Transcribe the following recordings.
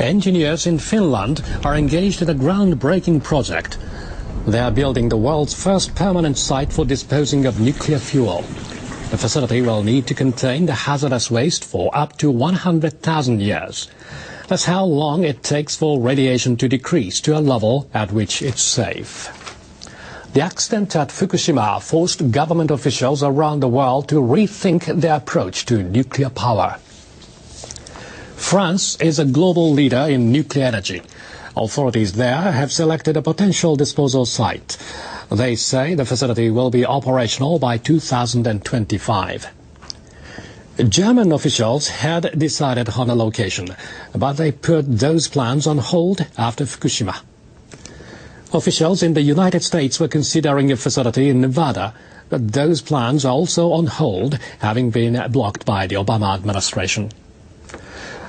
Engineers in Finland are engaged in a groundbreaking project. They are building the world's first permanent site for disposing of nuclear fuel. The facility will need to contain the hazardous waste for up to 100,000 years. That's how long it takes for radiation to decrease to a level at which it's safe. The accident at Fukushima forced government officials around the world to rethink their approach to nuclear power. France is a global leader in nuclear energy. Authorities there have selected a potential disposal site. They say the facility will be operational by 2025. German officials had decided on a location, but they put those plans on hold after Fukushima. Officials in the United States were considering a facility in Nevada, but those plans are also on hold, having been blocked by the Obama administration.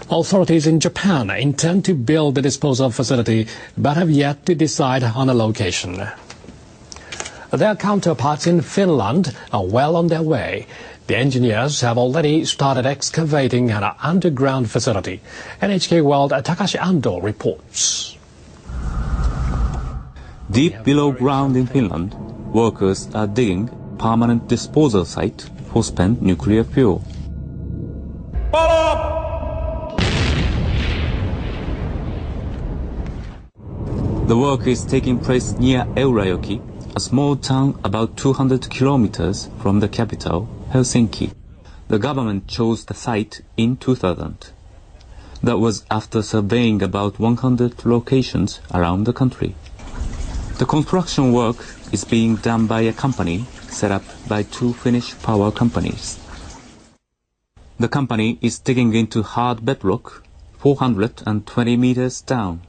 Authorities in Japan intend to build the disposal facility, but have yet to decide on a location. Their counterparts in Finland are well on their way. The engineers have already started excavating an underground facility. NHK World Takashi Ando reports. Deep below ground in Finland, workers are digging a permanent disposal site for spent nuclear fuel. The work is taking place near Eurajoki, a small town about 200 kilometers from the capital, Helsinki. The government chose the site in 2000. That was after surveying about 100 locations around the country. The construction work is being done by a company set up by two Finnish power companies. The company is digging into hard bedrock 420 meters down.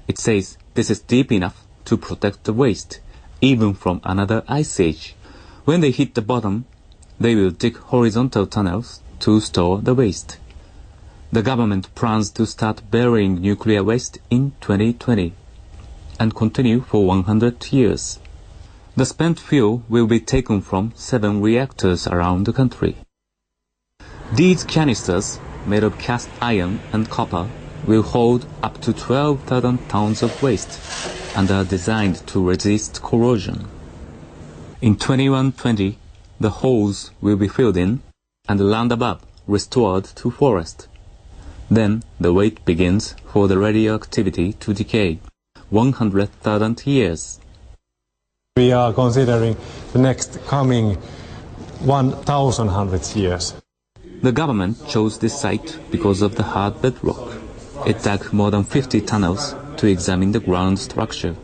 It says this is deep enough to protect the waste, even from another ice age. When they hit the bottom, they will dig horizontal tunnels to store the waste. The government plans to start burying nuclear waste in 2020 and continue for 100 years. The spent fuel will be taken from 7 reactors around the country. These canisters, made of cast iron and copper, will hold up to 12,000 tons of waste and are designed to resist corrosion. In 2120, the holes will be filled in and the land above restored to forest. Then the wait begins for the radioactivity to decay, 100,000 years. We are considering the next coming 1,100 years. The government chose this site because of the hard bedrock. It dug more than 50 tunnels to examine the ground structure.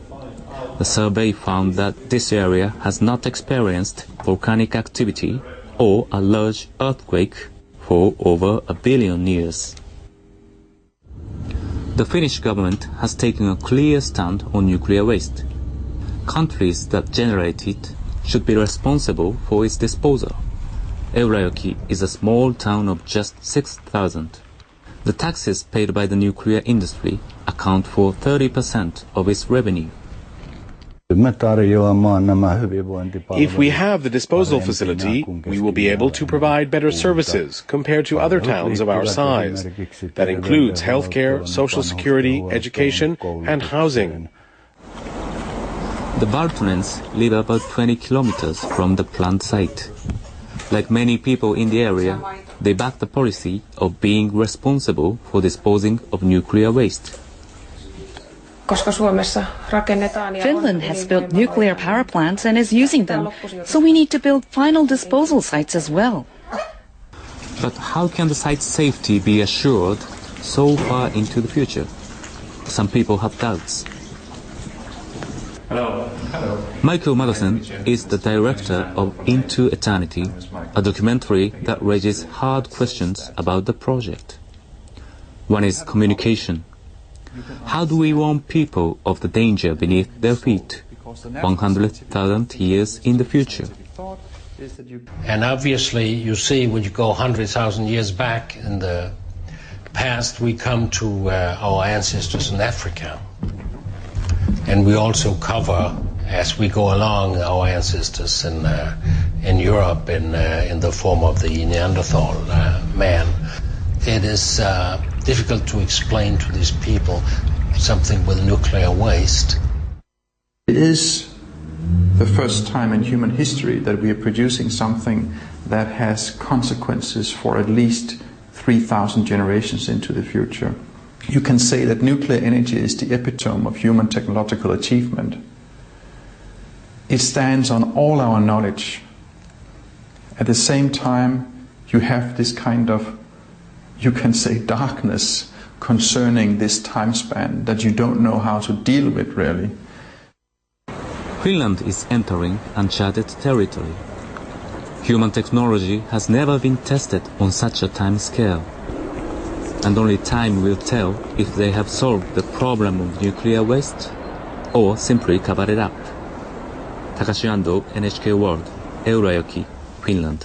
The survey found that this area has not experienced volcanic activity or a large earthquake for over 1 billion years. The Finnish government has taken a clear stand on nuclear waste. Countries that generate it should be responsible for its disposal. Eurajoki is a small town of just 6,000. The taxes paid by the nuclear industry account for 30% of its revenue. If we have the disposal facility, we will be able to provide better services compared to other towns of our size. That includes healthcare, social security, education, and housing. The Valtonens live about 20 kilometers from the plant site. Like many people in the area, they back the policy of being responsible for disposing of nuclear waste. Finland has built nuclear power plants and is using them, so we need to build final disposal sites as well. But how can the site's safety be assured so far into the future? Some people have doubts. Hello. Michael Madison is the director of Into Eternity, a documentary that raises hard questions about the project. One is communication. How do we warn people of the danger beneath their feet 100,000 years in the future? And obviously, you see, when you go 100,000 years back in the past, we come to our ancestors in Africa. And we also cover, as we go along, our ancestors in Europe in the form of the Neanderthal man. it is difficult to explain to these people something with nuclear waste. It is the first time in human history that we are producing something that has consequences for at least 3,000 generations into the future. You can say that nuclear energy is the epitome of human technological achievement. It stands on all our knowledge. At the same time, you have this kind of, you can say, darkness concerning this time span that you don't know how to deal with, really. Finland is entering uncharted territory. Human technology has never been tested on such a time scale. And only time will tell if they have solved the problem of nuclear waste or simply covered it up. Takashi Ando, NHK World, Eurajoki, Finland.